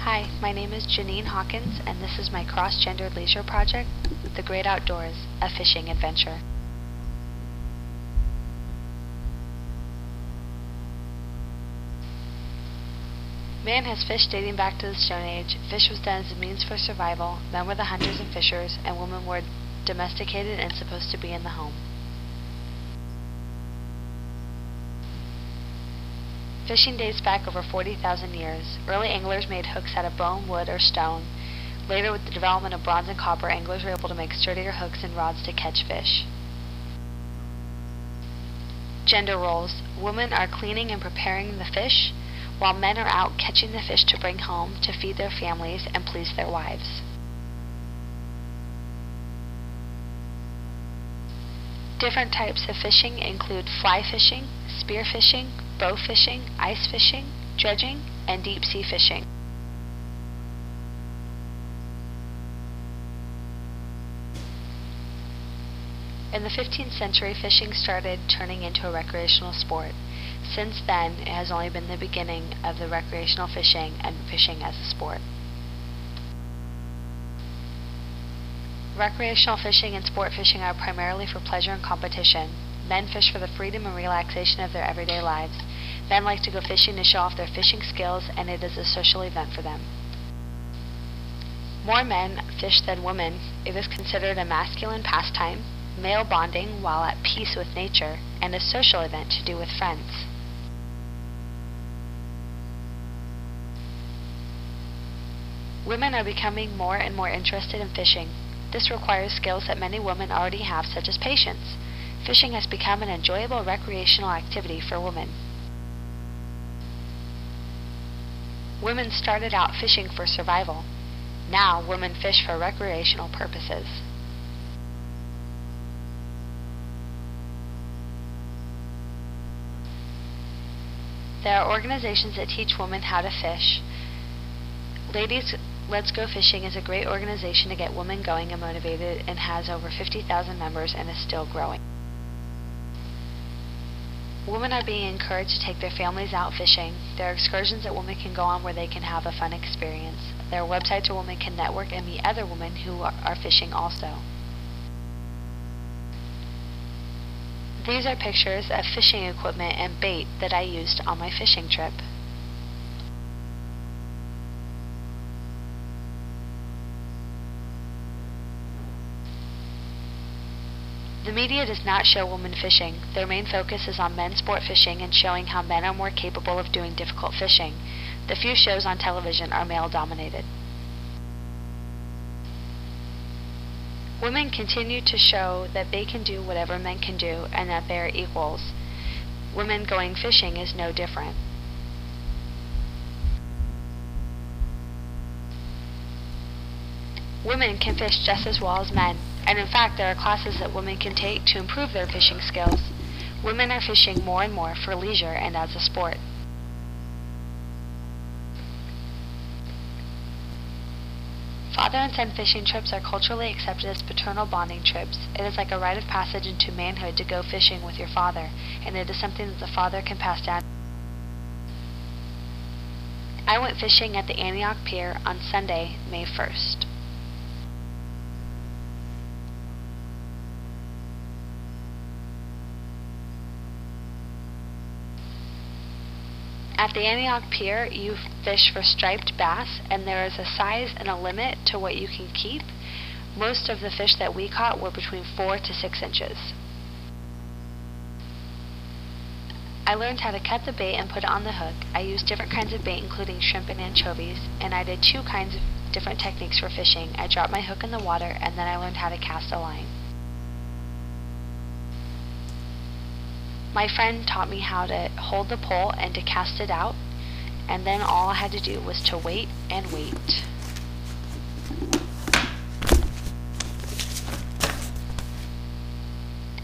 Hi, my name is Janine Hawkins, and this is my cross-gendered leisure project, The Great Outdoors, a fishing adventure. Man has fished dating back to the Stone Age. Fish was done as a means for survival. Men were the hunters and fishers, and women were domesticated and supposed to be in the home. Fishing dates back over 40,000 years. Early anglers made hooks out of bone, wood, or stone. Later, with the development of bronze and copper, anglers were able to make sturdier hooks and rods to catch fish. Gender roles. Women are cleaning and preparing the fish, while men are out catching the fish to bring home to feed their families and please their wives. Different types of fishing include fly fishing, spear fishing, bow fishing, ice fishing, dredging, and deep sea fishing. In the 15th century, fishing started turning into a recreational sport. Since then, it has only been the beginning of the recreational fishing and fishing as a sport. Recreational fishing and sport fishing are primarily for pleasure and competition. Men fish for the freedom and relaxation of their everyday lives. Men like to go fishing to show off their fishing skills, and it is a social event for them. More men fish than women. It is considered a masculine pastime, male bonding while at peace with nature, and a social event to do with friends. Women are becoming more and more interested in fishing. This requires skills that many women already have, such as patience. Fishing has become an enjoyable recreational activity for women. Women started out fishing for survival. Now, women fish for recreational purposes. There are organizations that teach women how to fish. Ladies Let's Go Fishing is a great organization to get women going and motivated, and has over 50,000 members and is still growing. Women are being encouraged to take their families out fishing. There are excursions that women can go on where they can have a fun experience. There are websites where women can network and meet other women who are fishing also. These are pictures of fishing equipment and bait that I used on my fishing trip. The media does not show women fishing. Their main focus is on men's sport fishing and showing how men are more capable of doing difficult fishing. The few shows on television are male-dominated. Women continue to show that they can do whatever men can do and that they are equals. Women going fishing is no different. Women can fish just as well as men, and in fact there are classes that women can take to improve their fishing skills. Women are fishing more and more for leisure and as a sport. Father and son fishing trips are culturally accepted as paternal bonding trips. It is like a rite of passage into manhood to go fishing with your father, and it is something that the father can pass down. I went fishing at the Antioch Pier on Sunday, May 1st. At the Antioch Pier, you fish for striped bass, and there is a size and a limit to what you can keep. Most of the fish that we caught were between 4 to 6 inches. I learned how to cut the bait and put it on the hook. I used different kinds of bait, including shrimp and anchovies, and I did 2 kinds of different techniques for fishing. I dropped my hook in the water, and then I learned how to cast a line. My friend taught me how to hold the pole and to cast it out, and then all I had to do was to wait and wait.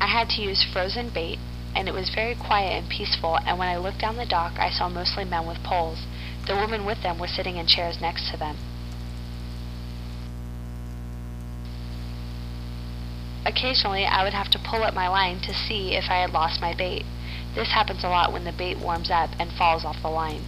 I had to use frozen bait, and it was very quiet and peaceful, and when I looked down the dock I saw mostly men with poles. The women with them were sitting in chairs next to them. Occasionally, I would have to pull up my line to see if I had lost my bait. This happens a lot when the bait warms up and falls off the line.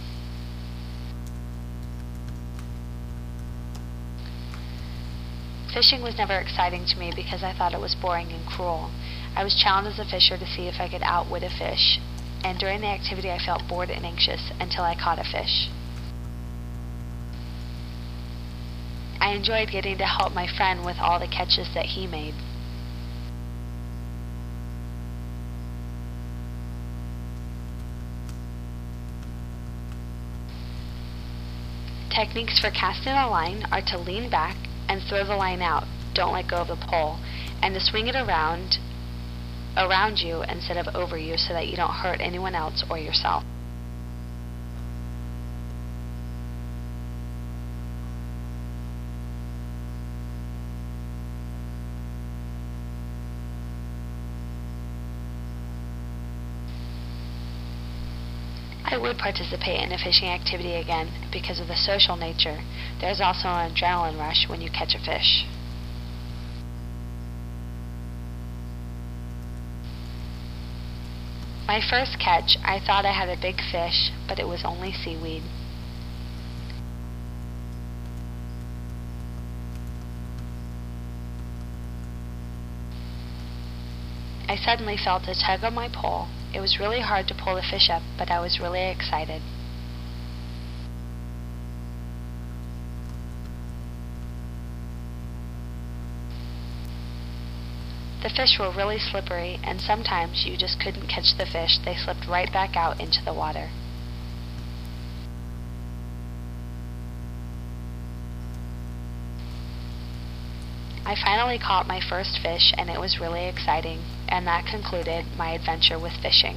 Fishing was never exciting to me because I thought it was boring and cruel. I was challenged as a fisher to see if I could outwit a fish, and during the activity I felt bored and anxious until I caught a fish. I enjoyed getting to help my friend with all the catches that he made. Techniques for casting a line are to lean back and throw the line out, don't let go of the pole, and to swing it around you instead of over you so that you don't hurt anyone else or yourself. I would participate in a fishing activity again because of the social nature. There's also an adrenaline rush when you catch a fish. My first catch, I thought I had a big fish, but it was only seaweed. I suddenly felt a tug on my pole. It was really hard to pull the fish up, but I was really excited. The fish were really slippery, and sometimes you just couldn't catch the fish. They slipped right back out into the water. I finally caught my first fish, and it was really exciting, and that concluded my adventure with fishing.